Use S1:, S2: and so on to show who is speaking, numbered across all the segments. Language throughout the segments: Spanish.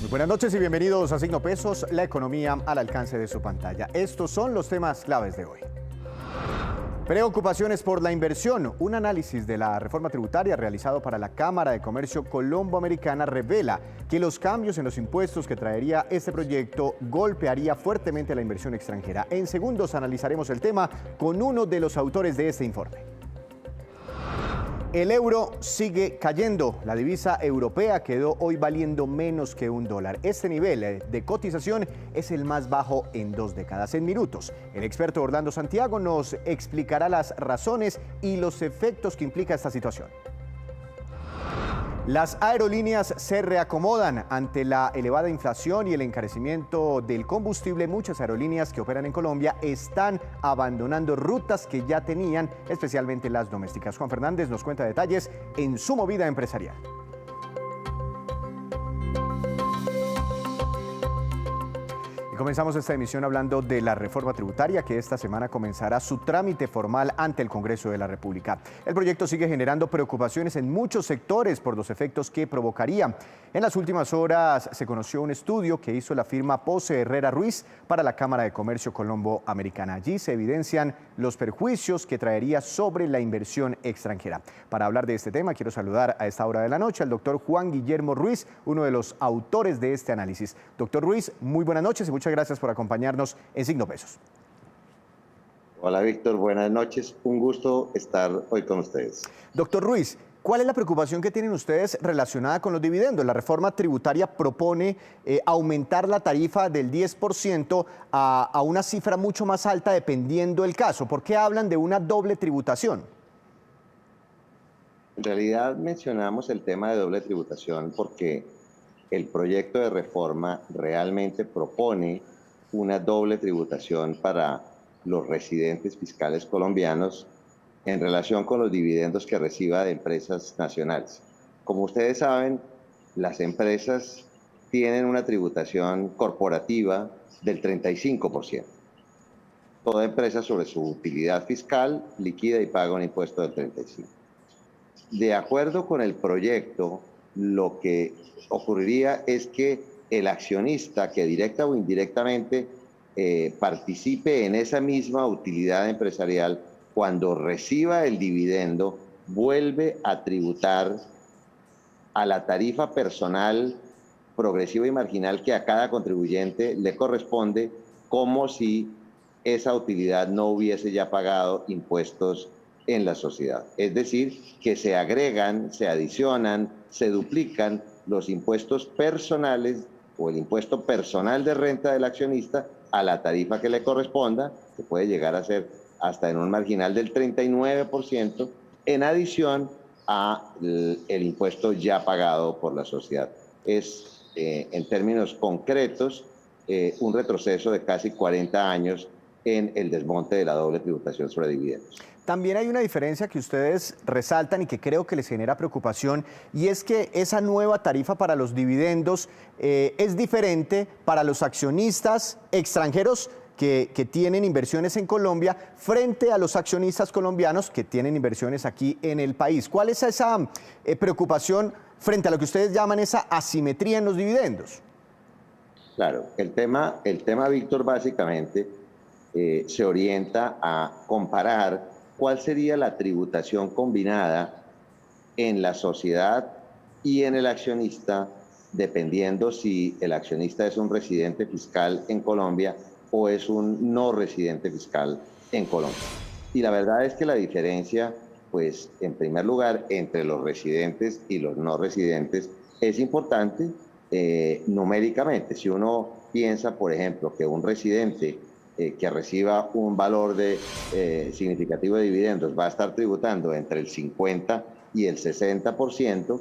S1: Buenas noches y bienvenidos a Signo Pesos, la economía al alcance de su pantalla. Estos son los temas claves de hoy. Preocupaciones por la inversión. Un análisis de la reforma tributaria realizado para la Cámara de Comercio Colombo-Americana revela que los cambios en los impuestos que traería este proyecto golpearía fuertemente la inversión extranjera. En segundos analizaremos el tema con uno de los autores de este informe. El euro sigue cayendo. La divisa europea quedó hoy valiendo menos que $1. Este nivel de cotización es el más bajo en 2 décadas. En minutos, el experto Orlando Santiago nos explicará las razones y los efectos que implica esta situación. Las aerolíneas se reacomodan ante la elevada inflación y el encarecimiento del combustible. Muchas aerolíneas que operan en Colombia están abandonando rutas que ya tenían, especialmente las domésticas. Juan Fernández nos cuenta detalles en su movida empresarial. Comenzamos esta emisión hablando de la reforma tributaria que esta semana comenzará su trámite formal ante el Congreso de la República. El proyecto sigue generando preocupaciones en muchos sectores por los efectos que provocaría. En las últimas horas se conoció un estudio que hizo la firma Pose Herrera Ruiz para la Cámara de Comercio Colombo-Americana. Allí se evidencian los perjuicios que traería sobre la inversión extranjera. Para hablar de este tema quiero saludar a esta hora de la noche al doctor Juan Guillermo Ruiz, uno de los autores de este análisis. Doctor Ruiz, muy buenas noches y muchas gracias por acompañarnos en Signo Pesos.
S2: Hola Víctor, buenas noches. Un gusto estar hoy con ustedes.
S1: Doctor Ruiz, ¿cuál es la preocupación que tienen ustedes relacionada con los dividendos? La reforma tributaria propone aumentar la tarifa del 10% a una cifra mucho más alta dependiendo del caso. ¿Por qué hablan de una doble tributación?
S2: En realidad mencionamos el tema de doble tributación porque el proyecto de reforma realmente propone una doble tributación para los residentes fiscales colombianos en relación con los dividendos que reciba de empresas nacionales. Como ustedes saben, las empresas tienen una tributación corporativa del 35%. Toda empresa sobre su utilidad fiscal liquida y paga un impuesto del 35%. De acuerdo con el proyecto, lo que ocurriría es que el accionista que directa o indirectamente participe en esa misma utilidad empresarial, cuando reciba el dividendo, vuelve a tributar a la tarifa personal progresiva y marginal que a cada contribuyente le corresponde, como si esa utilidad no hubiese ya pagado impuestos en la sociedad. Es decir, que se agregan, se adicionan, se duplican los impuestos personales o el impuesto personal de renta del accionista a la tarifa que le corresponda, que puede llegar a ser hasta en un marginal del 39%, en adición al impuesto ya pagado por la sociedad. Es, en términos concretos, un retroceso de casi 40 años en el desmonte de la doble tributación sobre dividendos.
S1: También hay una diferencia que ustedes resaltan y que creo que les genera preocupación, y es que esa nueva tarifa para los dividendos es diferente para los accionistas extranjeros que tienen inversiones en Colombia frente a los accionistas colombianos que tienen inversiones aquí en el país. ¿Cuál es esa preocupación frente a lo que ustedes llaman esa asimetría en los dividendos?
S2: Claro, el tema Víctor, básicamente se orienta a comparar cuál sería la tributación combinada en la sociedad y en el accionista, dependiendo si el accionista es un residente fiscal en Colombia o es un no residente fiscal en Colombia. Y la verdad es que la diferencia, pues, en primer lugar, entre los residentes y los no residentes es importante numéricamente. Si uno piensa, por ejemplo, que un residente que reciba un valor significativo de dividendos va a estar tributando entre el 50 y el 60%,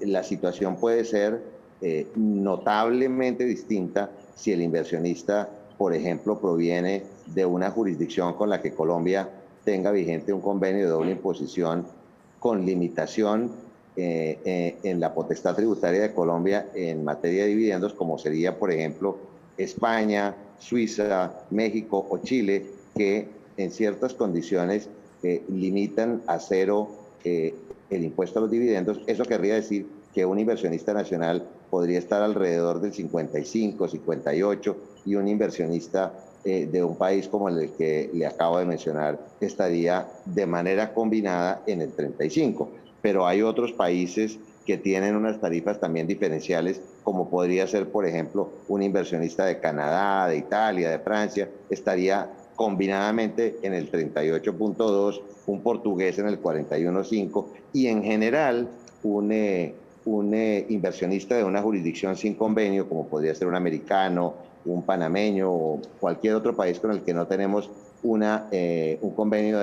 S2: la situación puede ser notablemente distinta si el inversionista, por ejemplo, proviene de una jurisdicción con la que Colombia tenga vigente un convenio de doble imposición con limitación en la potestad tributaria de Colombia en materia de dividendos, como sería, por ejemplo, España, Suiza, México o Chile, que en ciertas condiciones limitan a cero el impuesto a los dividendos. Eso querría decir que un inversionista nacional podría estar alrededor del 55, 58, y un inversionista de un país como el que le acabo de mencionar estaría de manera combinada en el 35. Pero hay otros países que tienen unas tarifas también diferenciales, como podría ser, por ejemplo, un inversionista de Canadá, de Italia, de Francia, estaría combinadamente en el 38.2, un portugués en el 41.5, y en general un inversionista de una jurisdicción sin convenio, como podría ser un americano, un panameño o cualquier otro país con el que no tenemos un convenio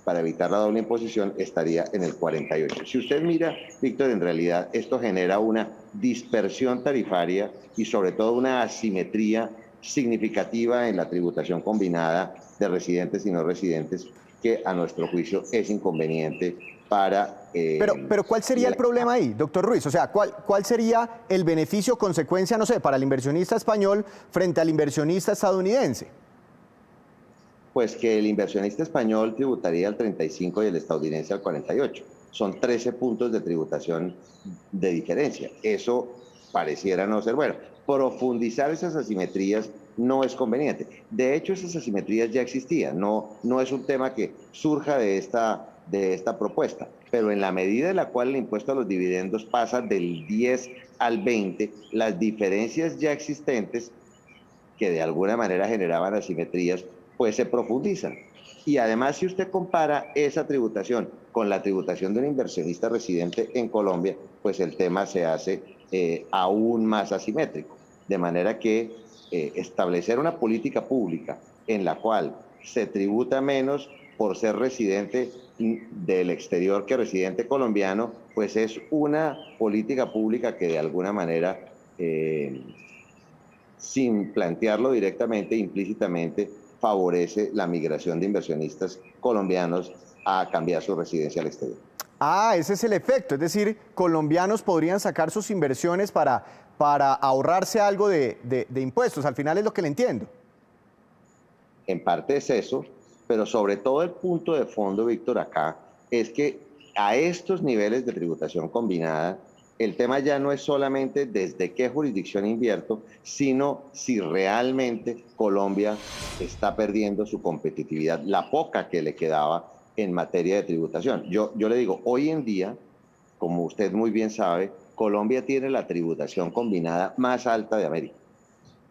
S2: para evitar la doble imposición, estaría en el 48. Si usted mira, Víctor, en realidad esto genera una dispersión tarifaria y sobre todo una asimetría significativa en la tributación combinada de residentes y no residentes, que a nuestro juicio es inconveniente para...
S1: Pero ¿cuál sería el problema ahí, doctor Ruiz? O sea, ¿cuál sería el beneficio o consecuencia, no sé, para el inversionista español frente al inversionista estadounidense?
S2: Pues que el inversionista español tributaría al 35 y el estadounidense al 48. Son 13 puntos de tributación de diferencia. Eso pareciera no ser bueno. Profundizar esas asimetrías no es conveniente. De hecho, esas asimetrías ya existían. No es un tema que surja de esta propuesta. Pero en la medida en la cual el impuesto a los dividendos pasa del 10 al 20, las diferencias ya existentes que de alguna manera generaban asimetrías, pues se profundizan. Y además, si usted compara esa tributación con la tributación de un inversionista residente en Colombia, pues el tema se hace aún más asimétrico. De manera que establecer una política pública en la cual se tributa menos por ser residente del exterior que residente colombiano, pues es una política pública que de alguna manera sin plantearlo directamente, implícitamente, favorece la migración de inversionistas colombianos a cambiar su residencia al exterior.
S1: Ah, ese es el efecto, es decir, colombianos podrían sacar sus inversiones para ahorrarse algo de impuestos, al final es lo que le entiendo.
S2: En parte es eso, pero sobre todo el punto de fondo, Víctor, acá, es que a estos niveles de tributación combinada, el tema ya no es solamente desde qué jurisdicción invierto, sino si realmente Colombia está perdiendo su competitividad, la poca que le quedaba en materia de tributación. Yo le digo, hoy en día, como usted muy bien sabe, Colombia tiene la tributación combinada más alta de América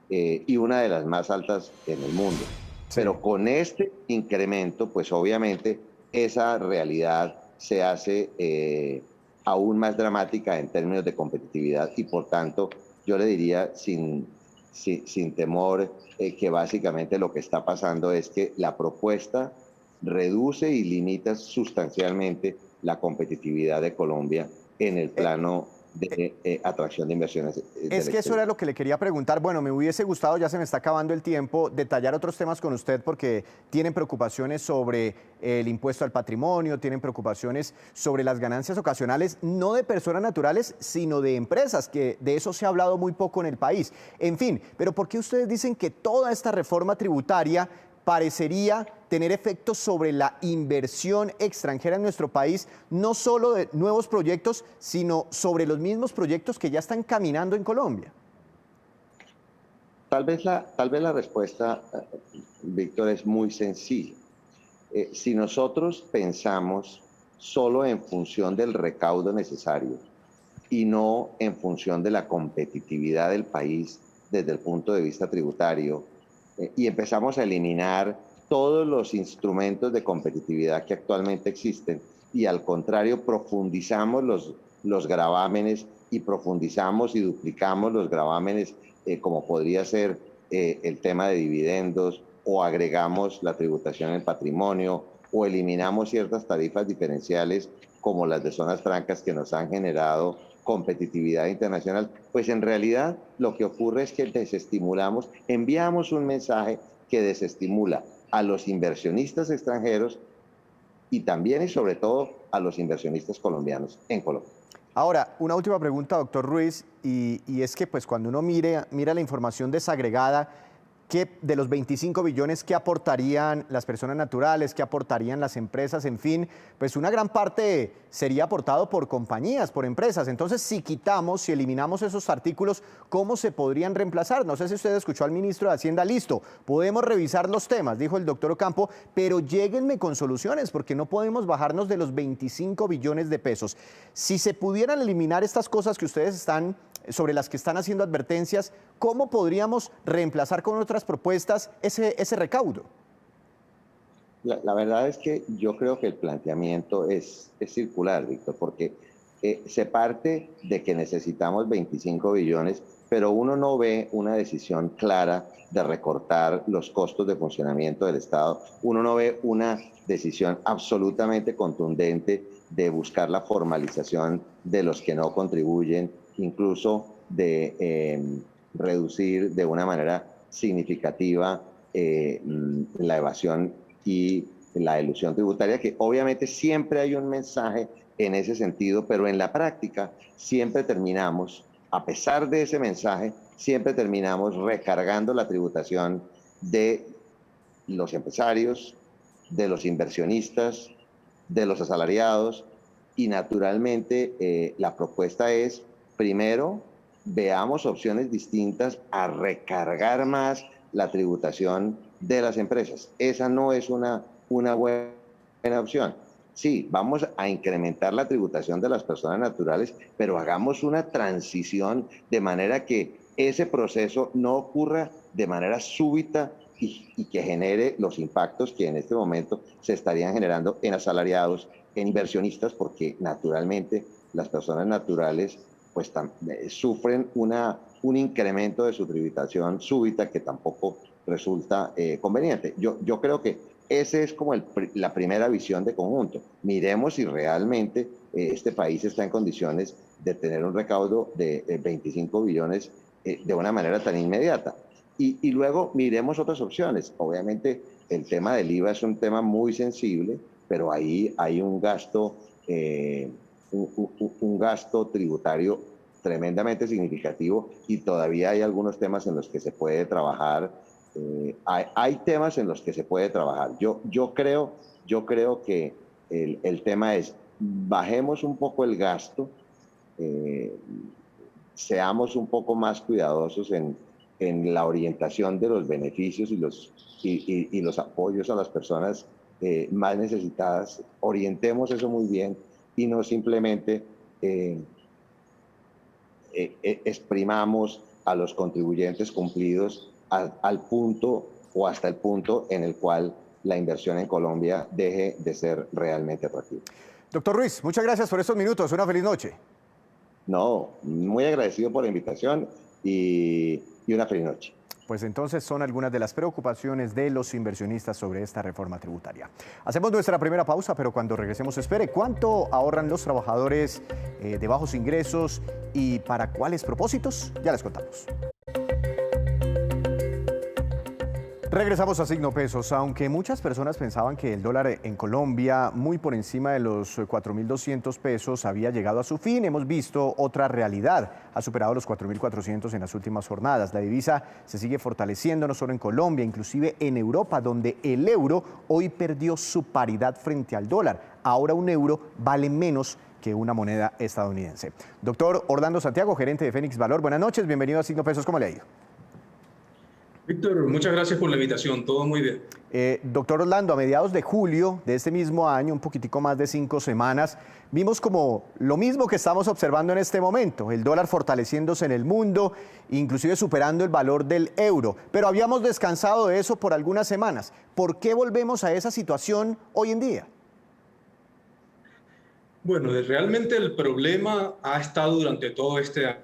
S2: y una de las más altas en el mundo.
S1: Sí.
S2: Pero con este incremento, pues obviamente esa realidad se hace aún más dramática en términos de competitividad y por tanto yo le diría sin temor que básicamente lo que está pasando es que la propuesta reduce y limita sustancialmente la competitividad de Colombia en el plano de atracción de inversiones.
S1: Es que eso era lo que le quería preguntar. Bueno, me hubiese gustado, ya se me está acabando el tiempo, detallar otros temas con usted porque tienen preocupaciones sobre el impuesto al patrimonio, tienen preocupaciones sobre las ganancias ocasionales, no de personas naturales, sino de empresas, que de eso se ha hablado muy poco en el país. En fin, pero ¿por qué ustedes dicen que toda esta reforma tributaria parecería tener efectos sobre la inversión extranjera en nuestro país, no solo de nuevos proyectos, sino sobre los mismos proyectos que ya están caminando en Colombia?
S2: Tal vez la respuesta, Víctor, es muy sencilla. Si nosotros pensamos solo en función del recaudo necesario y no en función de la competitividad del país desde el punto de vista tributario, y empezamos a eliminar todos los instrumentos de competitividad que actualmente existen y al contrario profundizamos los gravámenes y profundizamos y duplicamos los gravámenes como podría ser el tema de dividendos o agregamos la tributación en patrimonio o eliminamos ciertas tarifas diferenciales como las de zonas francas que nos han generado competitividad internacional, pues en realidad lo que ocurre es que desestimulamos, enviamos un mensaje que desestimula a los inversionistas extranjeros y también y sobre todo a los inversionistas colombianos en Colombia.
S1: Ahora, una última pregunta, doctor Ruiz, y es que pues cuando uno mira la información desagregada, de los 25 billones, ¿qué aportarían las personas naturales? ¿Qué aportarían las empresas? En fin, pues una gran parte sería aportado por compañías, por empresas. Entonces, si quitamos, si eliminamos esos artículos, ¿cómo se podrían reemplazar? No sé si usted escuchó al ministro de Hacienda, listo, podemos revisar los temas, dijo el doctor Ocampo, pero lléguenme con soluciones, porque no podemos bajarnos de los 25 billones de pesos. Si se pudieran eliminar estas cosas que ustedes sobre las que están haciendo advertencias, ¿cómo podríamos reemplazar con otras propuestas ese recaudo?
S2: La verdad es que yo creo que el planteamiento es circular, Víctor, porque se parte de que necesitamos 25 billones, pero uno no ve una decisión clara de recortar los costos de funcionamiento del Estado. Uno no ve una decisión absolutamente contundente de buscar la formalización de los que no contribuyen, incluso de reducir de una manera significativa la evasión y la elusión tributaria, que obviamente siempre hay un mensaje en ese sentido, pero en la práctica siempre terminamos, a pesar de ese mensaje, siempre terminamos recargando la tributación de los empresarios, de los inversionistas, de los asalariados, y naturalmente la propuesta es, primero, veamos opciones distintas a recargar más la tributación de las empresas. Esa no es una buena opción. Sí, vamos a incrementar la tributación de las personas naturales, pero hagamos una transición de manera que ese proceso no ocurra de manera súbita y que genere los impactos que en este momento se estarían generando en asalariados, en inversionistas, porque naturalmente las personas naturales pues sufren un incremento de su tributación súbita que tampoco resulta conveniente. Yo creo que esa es como la primera visión de conjunto. Miremos si realmente este país está en condiciones de tener un recaudo de 25 billones de una manera tan inmediata. Y luego miremos otras opciones. Obviamente el tema del IVA es un tema muy sensible, pero ahí hay un gasto tributario tremendamente significativo y todavía hay algunos temas en los que se puede trabajar. Hay temas en los que se puede trabajar. Yo creo que el tema es bajemos un poco el gasto, seamos un poco más cuidadosos en la orientación de los beneficios y los apoyos a las personas más necesitadas. Orientemos eso muy bien y no simplemente exprimamos a los contribuyentes cumplidos al punto o hasta el punto en el cual la inversión en Colombia deje de ser realmente atractiva.
S1: Doctor Ruiz, muchas gracias por estos minutos. Una feliz noche.
S2: No, muy agradecido por la invitación y una feliz noche.
S1: Pues entonces son algunas de las preocupaciones de los inversionistas sobre esta reforma tributaria. Hacemos nuestra primera pausa, pero cuando regresemos espere, ¿cuánto ahorran los trabajadores de bajos ingresos y para cuáles propósitos? Ya les contamos. Regresamos a Signo Pesos. Aunque muchas personas pensaban que el dólar en Colombia, muy por encima de los 4.200 pesos, había llegado a su fin, hemos visto otra realidad. Ha superado los 4.400 en las últimas jornadas. La divisa se sigue fortaleciendo no solo en Colombia, inclusive en Europa, donde el euro hoy perdió su paridad frente al dólar. Ahora un euro vale menos que una moneda estadounidense. Doctor Orlando Santiago, gerente de Fénix Valor. Buenas noches, bienvenido a Signo Pesos. ¿Cómo le ha ido?
S3: Víctor, muchas gracias por la invitación, todo muy bien.
S1: Doctor Orlando, a mediados de julio de este mismo año, un poquitico más de 5 semanas, vimos como lo mismo que estamos observando en este momento, el dólar fortaleciéndose en el mundo, inclusive superando el valor del euro, pero habíamos descansado de eso por algunas semanas. ¿Por qué volvemos a esa situación hoy en día?
S3: Bueno, realmente el problema ha estado durante todo este año.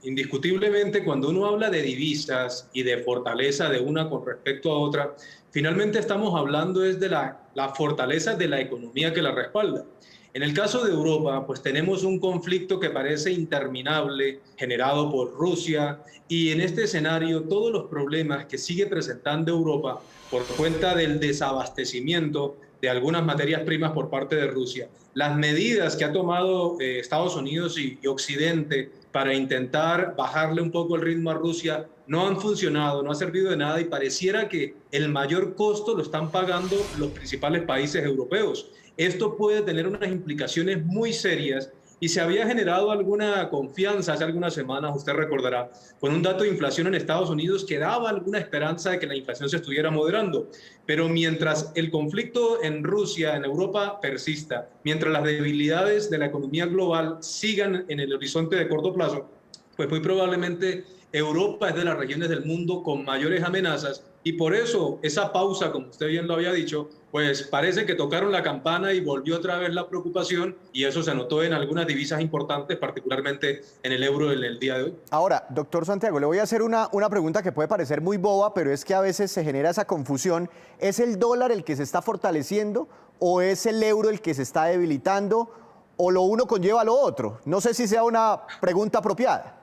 S3: Indiscutiblemente, cuando uno habla de divisas y de fortaleza de una con respecto a otra, finalmente estamos hablando es de la fortaleza de la economía que la respalda. En el caso de Europa, pues tenemos un conflicto que parece interminable, generado por Rusia, y en este escenario todos los problemas que sigue presentando Europa por cuenta del desabastecimiento de algunas materias primas por parte de Rusia, las medidas que ha tomado Estados Unidos y Occidente para intentar bajarle un poco el ritmo a Rusia no han funcionado, no ha servido de nada y pareciera que el mayor costo lo están pagando los principales países europeos. Esto puede tener unas implicaciones muy serias y se había generado alguna confianza hace algunas semanas, usted recordará, con un dato de inflación en Estados Unidos que daba alguna esperanza de que la inflación se estuviera moderando. Pero mientras el conflicto en Rusia, en Europa, persista, mientras las debilidades de la economía global sigan en el horizonte de corto plazo, pues muy probablemente Europa es de las regiones del mundo con mayores amenazas y por eso esa pausa, como usted bien lo había dicho, pues parece que tocaron la campana y volvió otra vez la preocupación y eso se notó en algunas divisas importantes, particularmente en el euro en el día de hoy.
S1: Ahora, doctor Santiago, le voy a hacer una pregunta que puede parecer muy boba, pero es que a veces se genera esa confusión. ¿Es el dólar el que se está fortaleciendo o es el euro el que se está debilitando o lo uno conlleva lo otro? No sé si sea una pregunta apropiada.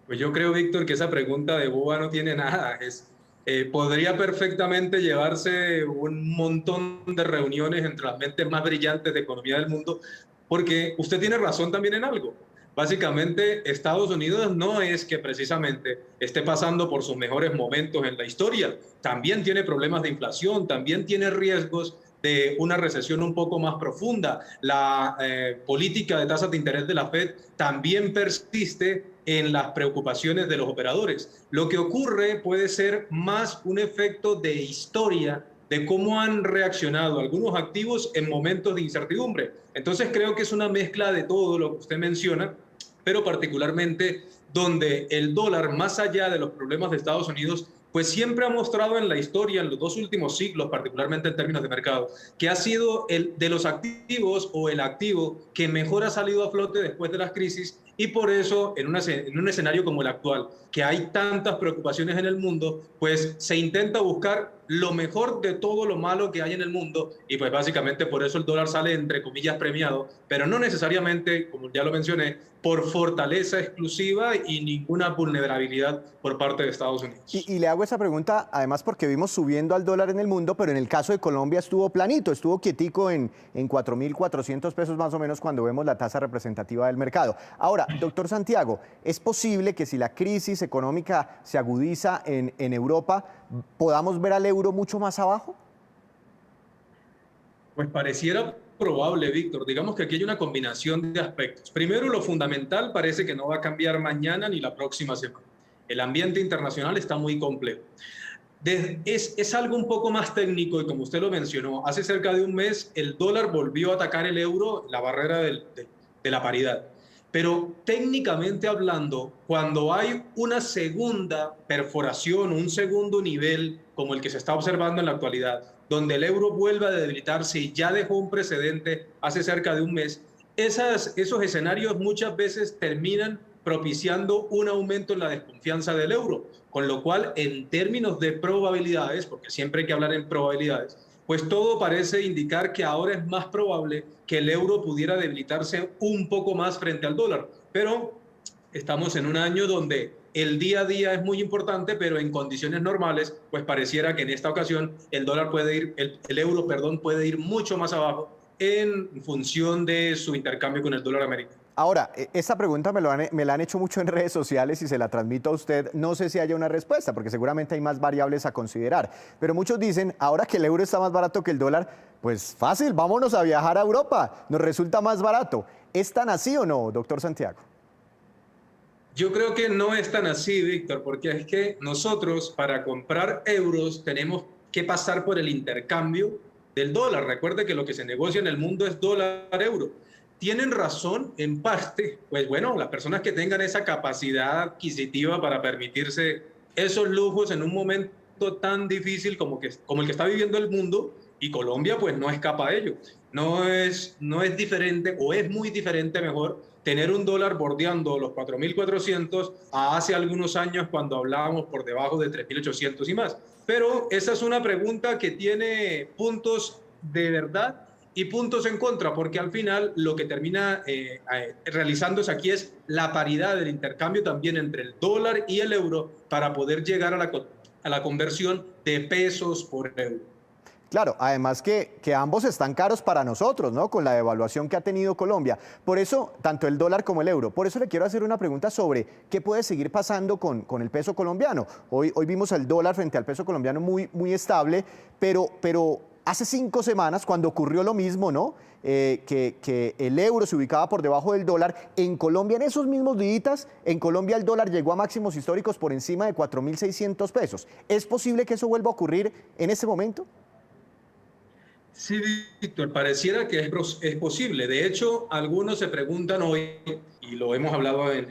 S3: Pues yo creo, Víctor, que esa pregunta de boba no tiene nada. Podría perfectamente llevarse un montón de reuniones entre las mentes más brillantes de economía del mundo, porque usted tiene razón también en algo. Básicamente, Estados Unidos no es que precisamente esté pasando por sus mejores momentos en la historia. También tiene problemas de inflación, también tiene riesgos de una recesión un poco más profunda. La política de tasas de interés de la Fed también persiste en las preocupaciones de los operadores. Lo que ocurre puede ser más un efecto de historia de cómo han reaccionado algunos activos en momentos de incertidumbre. Entonces creo que es una mezcla de todo lo que usted menciona, pero particularmente donde el dólar, más allá de los problemas de Estados Unidos, pues siempre ha mostrado en la historia, en los 2 últimos siglos, particularmente en términos de mercado, que ha sido el de los activos o el activo que mejor ha salido a flote después de las crisis y por eso en un escenario como el actual, que hay tantas preocupaciones en el mundo, pues se intenta buscar lo mejor de todo lo malo que hay en el mundo y pues básicamente por eso el dólar sale entre comillas premiado, pero no necesariamente, como ya lo mencioné, por fortaleza exclusiva y ninguna vulnerabilidad por parte de Estados Unidos.
S1: Y le hago esa pregunta además porque vimos subiendo al dólar en el mundo, pero en el caso de Colombia estuvo planito, estuvo quietico en 4.400 pesos más o menos cuando vemos la tasa representativa del mercado. Ahora, doctor Santiago, ¿es posible que si la crisis económica se agudiza en Europa, podamos ver al euro mucho más abajo?
S3: Pues pareciera probable, Víctor. Digamos que aquí hay una combinación de aspectos. Primero, lo fundamental parece que no va a cambiar mañana ni la próxima semana. El ambiente internacional está muy complejo. Es algo un poco más técnico y como usted lo mencionó, hace cerca de un mes el dólar volvió a atacar el euro, la barrera de la paridad. Pero técnicamente hablando, cuando hay una segunda perforación, un segundo nivel como el que se está observando en la actualidad, donde el euro vuelve a debilitarse y ya dejó un precedente hace cerca de un mes, esos escenarios muchas veces terminan propiciando un aumento en la desconfianza del euro, con lo cual en términos de probabilidades, porque siempre hay que hablar en probabilidades, pues todo parece indicar que ahora es más probable que el euro pudiera debilitarse un poco más frente al dólar. Pero estamos en un año donde el día a día es muy importante, pero en condiciones normales, pues pareciera que en esta ocasión el dólar puede ir, el euro, perdón, puede ir mucho más abajo en función de su intercambio con el dólar americano.
S1: Ahora, esta pregunta me la han hecho mucho en redes sociales y se la transmito a usted. No sé si haya una respuesta, porque seguramente hay más variables a considerar. Pero muchos dicen, ahora que el euro está más barato que el dólar, pues fácil, vámonos a viajar a Europa. Nos resulta más barato. ¿Es tan así o no, doctor Santiago?
S3: Yo creo que no es tan así, Víctor, porque es que nosotros para comprar euros tenemos que pasar por el intercambio del dólar. Recuerde que lo que se negocia en el mundo es dólar-euro. Tienen razón en parte, pues bueno, las personas que tengan esa capacidad adquisitiva para permitirse esos lujos en un momento tan difícil como el que está viviendo el mundo, y Colombia pues no escapa de ello. No es diferente, o es muy diferente mejor, tener un dólar bordeando los 4.400 a hace algunos años cuando hablábamos por debajo de 3.800 y más. Pero esa es una pregunta que tiene puntos de verdad y puntos en contra, porque al final lo que termina realizándose aquí es la paridad del intercambio también entre el dólar y el euro para poder llegar a la conversión de pesos por euro.
S1: Claro, además que ambos están caros para nosotros, ¿no? Con la devaluación que ha tenido Colombia. Por eso, tanto el dólar como el euro. Por eso le quiero hacer una pregunta sobre qué puede seguir pasando con el peso colombiano. Hoy vimos el dólar frente al peso colombiano muy estable, pero hace 5 semanas, cuando ocurrió lo mismo, ¿no? Que el euro se ubicaba por debajo del dólar, en Colombia, en esos mismos días, en Colombia el dólar llegó a máximos históricos por encima de 4.600 pesos. ¿Es posible que eso vuelva a ocurrir en este momento?
S3: Sí, Víctor, pareciera que es posible. De hecho, algunos se preguntan hoy, y lo hemos hablado en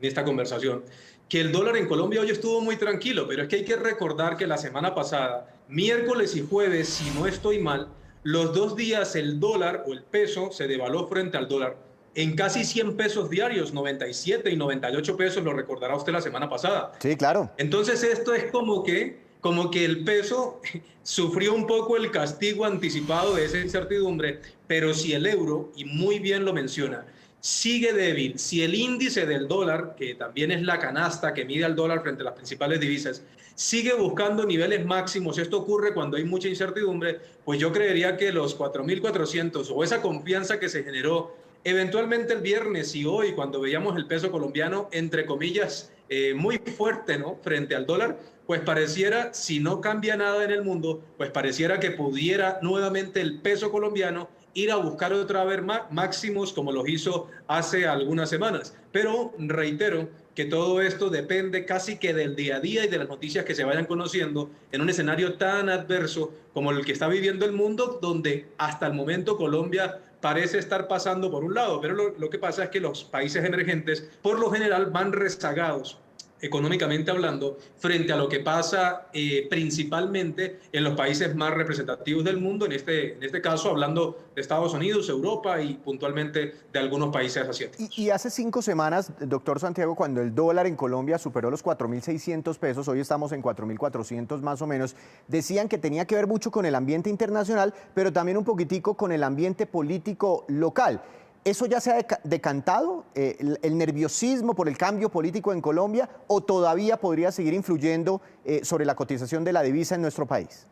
S3: esta conversación, que el dólar en Colombia hoy estuvo muy tranquilo, pero es que hay que recordar que la semana pasada, miércoles y jueves, si no estoy mal, los 2 días el dólar o el peso se devaluó frente al dólar en casi 100 pesos diarios, 97 y 98 pesos, lo recordará usted la semana pasada.
S1: Sí, claro.
S3: Entonces esto es como que el peso sufrió un poco el castigo anticipado de esa incertidumbre, pero si el euro, y muy bien lo menciona, sigue débil, si el índice del dólar, que también es la canasta que mide al dólar frente a las principales divisas, sigue buscando niveles máximos, esto ocurre cuando hay mucha incertidumbre, pues yo creería que los 4.400 o esa confianza que se generó eventualmente el viernes y hoy, cuando veíamos el peso colombiano, entre comillas, muy fuerte, ¿no?, frente al dólar, pues pareciera, si no cambia nada en el mundo, pues pareciera que pudiera nuevamente el peso colombiano ir a buscar otra vez máximos como los hizo hace algunas semanas. Pero reitero que todo esto depende casi que del día a día y de las noticias que se vayan conociendo en un escenario tan adverso como el que está viviendo el mundo, donde hasta el momento Colombia parece estar pasando por un lado, pero lo que pasa es que los países emergentes por lo general van rezagados económicamente hablando, frente a lo que pasa principalmente en los países más representativos del mundo, en este caso hablando de Estados Unidos, Europa y puntualmente de algunos países asiáticos.
S1: Y hace 5 semanas, doctor Santiago, cuando el dólar en Colombia superó los 4.600 pesos, hoy estamos en 4.400 más o menos, decían que tenía que ver mucho con el ambiente internacional, pero también un poquitico con el ambiente político local. ¿Eso ya se ha decantado, el nerviosismo por el cambio político en Colombia, o todavía podría seguir influyendo sobre la cotización de la divisa en nuestro país?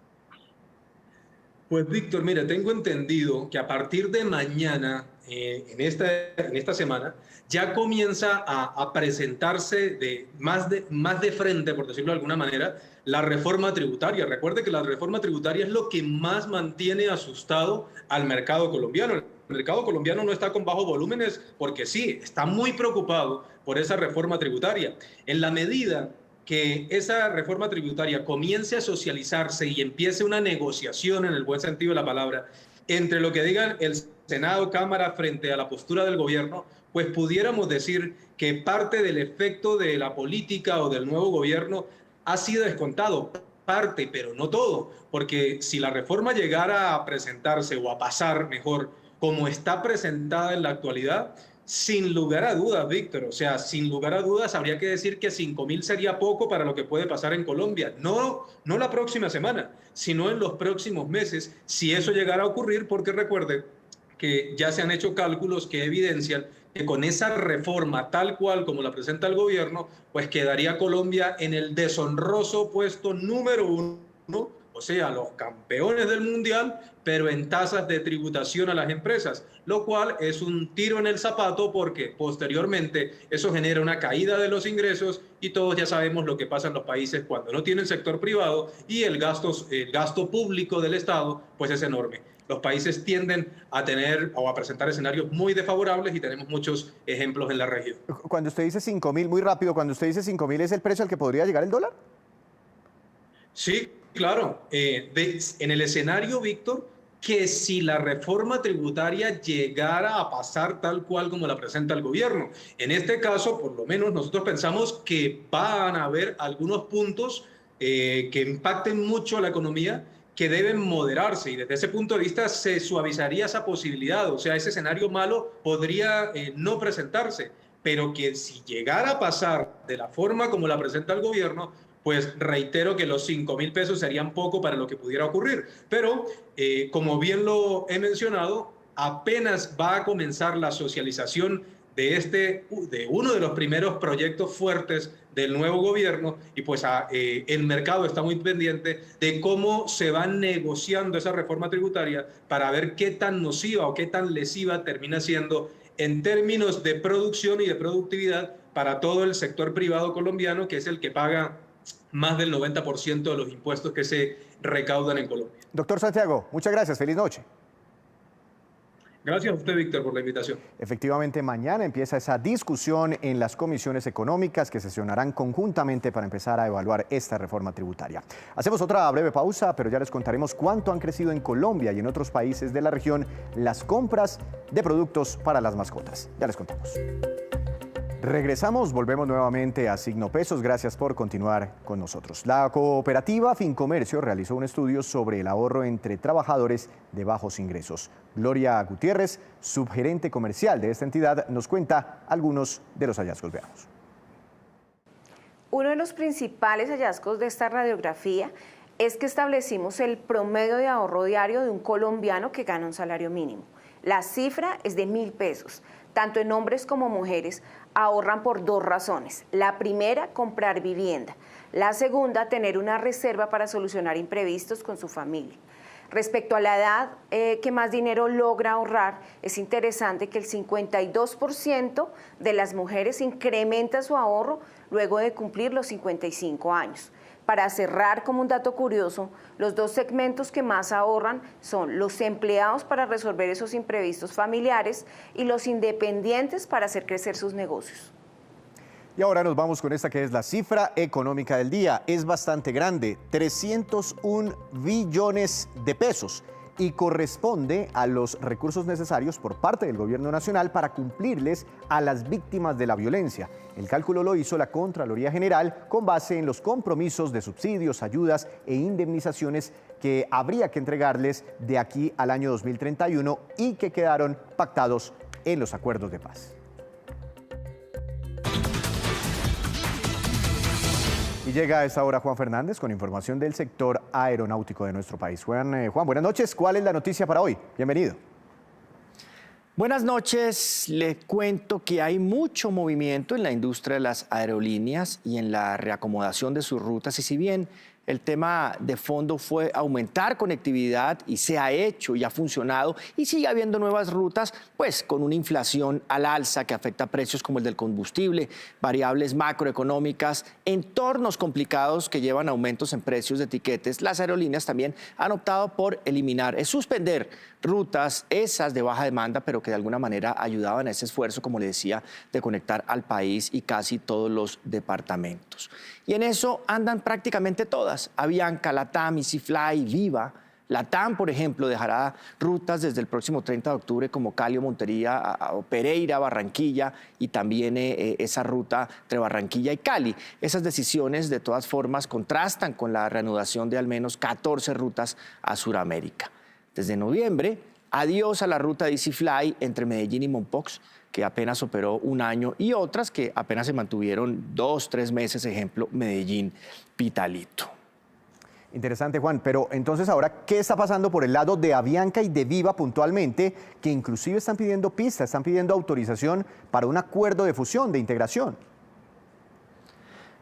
S3: Pues Víctor, mira, tengo entendido que a partir de mañana, en esta semana, ya comienza a presentarse más de frente, por decirlo de alguna manera, la reforma tributaria. Recuerde que la reforma tributaria es lo que más mantiene asustado al mercado colombiano. El mercado colombiano no está con bajos volúmenes porque sí, está muy preocupado por esa reforma tributaria. En la medida que esa reforma tributaria comience a socializarse y empiece una negociación, en el buen sentido de la palabra, entre lo que digan el Senado, Cámara, frente a la postura del gobierno, pues pudiéramos decir que parte del efecto de la política o del nuevo gobierno ha sido descontado, parte, pero no todo, porque si la reforma llegara a presentarse o a pasar mejor como está presentada en la actualidad, sin lugar a dudas, Víctor, o sea, sin lugar a dudas habría que decir que 5.000 sería poco para lo que puede pasar en Colombia. No la próxima semana, sino en los próximos meses, si eso llegara a ocurrir, porque recuerde que ya se han hecho cálculos que evidencian que con esa reforma tal cual como la presenta el gobierno, pues quedaría Colombia en el deshonroso puesto número 1, o sea, los campeones del mundial, pero en tasas de tributación a las empresas, lo cual es un tiro en el zapato porque posteriormente eso genera una caída de los ingresos y todos ya sabemos lo que pasa en los países cuando no tienen sector privado y el gasto público del Estado pues es enorme. Los países tienden a tener o a presentar escenarios muy desfavorables y tenemos muchos ejemplos en la región.
S1: Cuando usted dice 5.000, muy rápido, cuando usted dice 5.000, ¿es el precio al que podría llegar el dólar?
S3: Sí, claro. En el escenario, Víctor, que si la reforma tributaria llegara a pasar tal cual como la presenta el gobierno. En este caso, por lo menos nosotros pensamos que van a haber algunos puntos que impacten mucho a la economía que deben moderarse y desde ese punto de vista se suavizaría esa posibilidad, o sea, ese escenario malo podría no presentarse, pero que si llegara a pasar de la forma como la presenta el gobierno, pues reitero que los 5.000 pesos serían poco para lo que pudiera ocurrir. Pero, como bien lo he mencionado, apenas va a comenzar la socialización de uno de los primeros proyectos fuertes del nuevo gobierno, y pues el mercado está muy pendiente de cómo se va negociando esa reforma tributaria para ver qué tan nociva o qué tan lesiva termina siendo en términos de producción y de productividad para todo el sector privado colombiano, que es el que paga más del 90% de los impuestos que se recaudan en Colombia.
S1: Doctor Santiago, muchas gracias. Feliz noche.
S3: Gracias a usted, Víctor, por la invitación.
S1: Efectivamente, mañana empieza esa discusión en las comisiones económicas que sesionarán conjuntamente para empezar a evaluar esta reforma tributaria. Hacemos otra breve pausa, pero ya les contaremos cuánto han crecido en Colombia y en otros países de la región las compras de productos para las mascotas. Ya les contamos. Regresamos, volvemos nuevamente a Signo Pesos. Gracias por continuar con nosotros. La cooperativa Fincomercio realizó un estudio sobre el ahorro entre trabajadores de bajos ingresos. Gloria Gutiérrez, subgerente comercial de esta entidad, nos cuenta algunos de los hallazgos. Veamos.
S4: Uno de los principales hallazgos de esta radiografía es que establecimos el promedio de ahorro diario de un colombiano que gana un salario mínimo. La cifra es de 1.000 pesos. Tanto en hombres como mujeres ahorran por dos razones. La primera, comprar vivienda. La segunda, tener una reserva para solucionar imprevistos con su familia. Respecto a la edad que más dinero logra ahorrar, es interesante que el 52% de las mujeres incrementa su ahorro luego de cumplir los 55 años. Para cerrar, como un dato curioso, los dos segmentos que más ahorran son los empleados para resolver esos imprevistos familiares y los independientes para hacer crecer sus negocios.
S1: Y ahora nos vamos con esta que es la cifra económica del día. Es bastante grande, 301 billones de pesos. Y corresponde a los recursos necesarios por parte del Gobierno Nacional para cumplirles a las víctimas de la violencia. El cálculo lo hizo la Contraloría General con base en los compromisos de subsidios, ayudas e indemnizaciones que habría que entregarles de aquí al año 2031 y que quedaron pactados en los acuerdos de paz. Y llega a esta hora Juan Fernández con información del sector aeronáutico de nuestro país. Juan, buenas noches. ¿Cuál es la noticia para hoy? Bienvenido.
S5: Buenas noches. Les cuento que hay mucho movimiento en la industria de las aerolíneas y en la reacomodación de sus rutas. Y si bien el tema de fondo fue aumentar conectividad y se ha hecho y ha funcionado y sigue habiendo nuevas rutas, pues con una inflación al alza que afecta a precios como el del combustible, variables macroeconómicas, entornos complicados que llevan a aumentos en precios de tiquetes, las aerolíneas también han optado por eliminar, suspender rutas, esas de baja demanda, pero que de alguna manera ayudaban a ese esfuerzo, como le decía, de conectar al país y casi todos los departamentos. Y en eso andan prácticamente todas. Avianca, LATAM, EasyFly, Viva. LATAM, por ejemplo, dejará rutas desde el próximo 30 de octubre como Cali o Montería, o Pereira, Barranquilla y también esa ruta entre Barranquilla y Cali. Esas decisiones, de todas formas, contrastan con la reanudación de al menos 14 rutas a Sudamérica. Desde noviembre, adiós a la ruta de EasyFly entre Medellín y Mompox, que apenas operó un año, y otras que apenas se mantuvieron 2, 3 meses, ejemplo, Medellín-Pitalito.
S1: Interesante, Juan, pero entonces ahora, ¿qué está pasando por el lado de Avianca y de Viva puntualmente, que inclusive están pidiendo pistas, están pidiendo autorización para un acuerdo de fusión, de integración?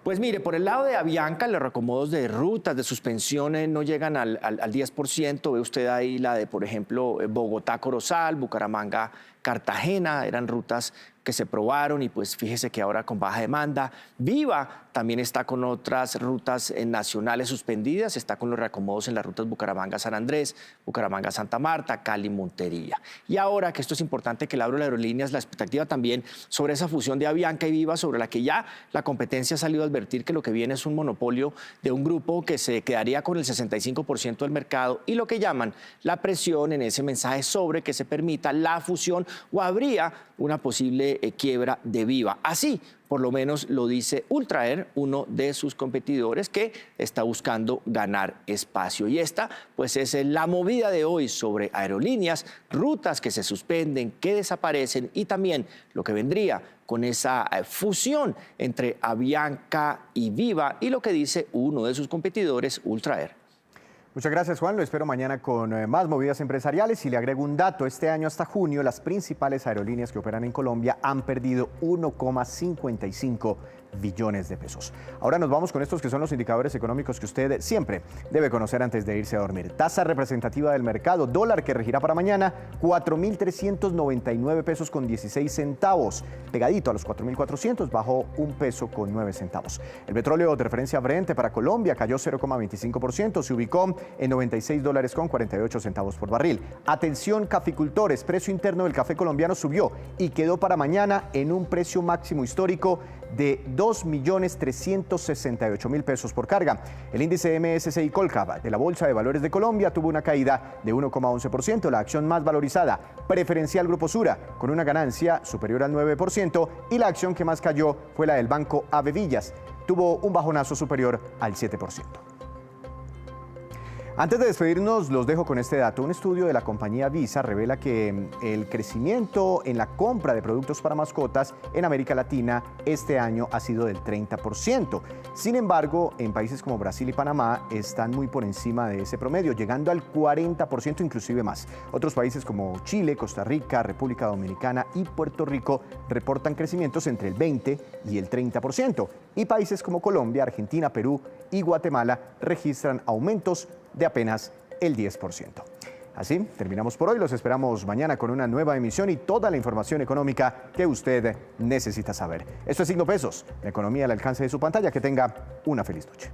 S5: Pues mire, por el lado de Avianca, los reacomodos de rutas, de suspensiones no llegan al 10%. Ve usted ahí la de, por ejemplo, Bogotá-Corozal, Bucaramanga-Cartagena, eran rutas que se probaron y pues fíjese que ahora con baja demanda. Viva también está con otras rutas nacionales suspendidas, está con los reacomodos en las rutas Bucaramanga-San Andrés, Bucaramanga-Santa Marta, Cali-Montería. Y ahora, que esto es importante que le abro las aerolíneas, la expectativa también sobre esa fusión de Avianca y Viva, sobre la que ya la competencia ha salido a advertir que lo que viene es un monopolio de un grupo que se quedaría con el 65% del mercado, y lo que llaman la presión en ese mensaje sobre que se permita la fusión o habría una posible quiebra de Viva. Así, por lo menos lo dice Ultraer, uno de sus competidores que está buscando ganar espacio. Y esta, pues, es la movida de hoy sobre aerolíneas, rutas que se suspenden, que desaparecen y también lo que vendría con esa fusión entre Avianca y Viva y lo que dice uno de sus competidores, Ultraer.
S1: Muchas gracias, Juan. Lo espero mañana con más movidas empresariales y le agrego un dato. Este año hasta junio, las principales aerolíneas que operan en Colombia han perdido 1,55 billones de pesos. Ahora nos vamos con estos que son los indicadores económicos que usted siempre debe conocer antes de irse a dormir. Tasa representativa del mercado, dólar que regirá para mañana, 4.399 pesos con 16 centavos. Pegadito a los 4.400, bajó 1 peso con 9 centavos. El petróleo de referencia Brent para Colombia cayó 0,25%, se ubicó en $96 con 48 centavos por barril. Atención caficultores, precio interno del café colombiano subió y quedó para mañana en un precio máximo histórico de 2.368.000 pesos por carga. El índice MSCI Colcap de la Bolsa de Valores de Colombia tuvo una caída de 1,11%, la acción más valorizada, Preferencial Grupo Sura, con una ganancia superior al 9%, y la acción que más cayó fue la del Banco Avevillas, tuvo un bajonazo superior al 7%. Antes de despedirnos, los dejo con este dato. Un estudio de la compañía Visa revela que el crecimiento en la compra de productos para mascotas en América Latina este año ha sido del 30%. Sin embargo, en países como Brasil y Panamá están muy por encima de ese promedio, llegando al 40%, inclusive más. Otros países como Chile, Costa Rica, República Dominicana y Puerto Rico reportan crecimientos entre el 20 y el 30%. Y países como Colombia, Argentina, Perú y Guatemala registran aumentos de apenas el 10%. Así, terminamos por hoy. Los esperamos mañana con una nueva emisión y toda la información económica que usted necesita saber. Esto es Signo Pesos, la economía al alcance de su pantalla. Que tenga una feliz noche.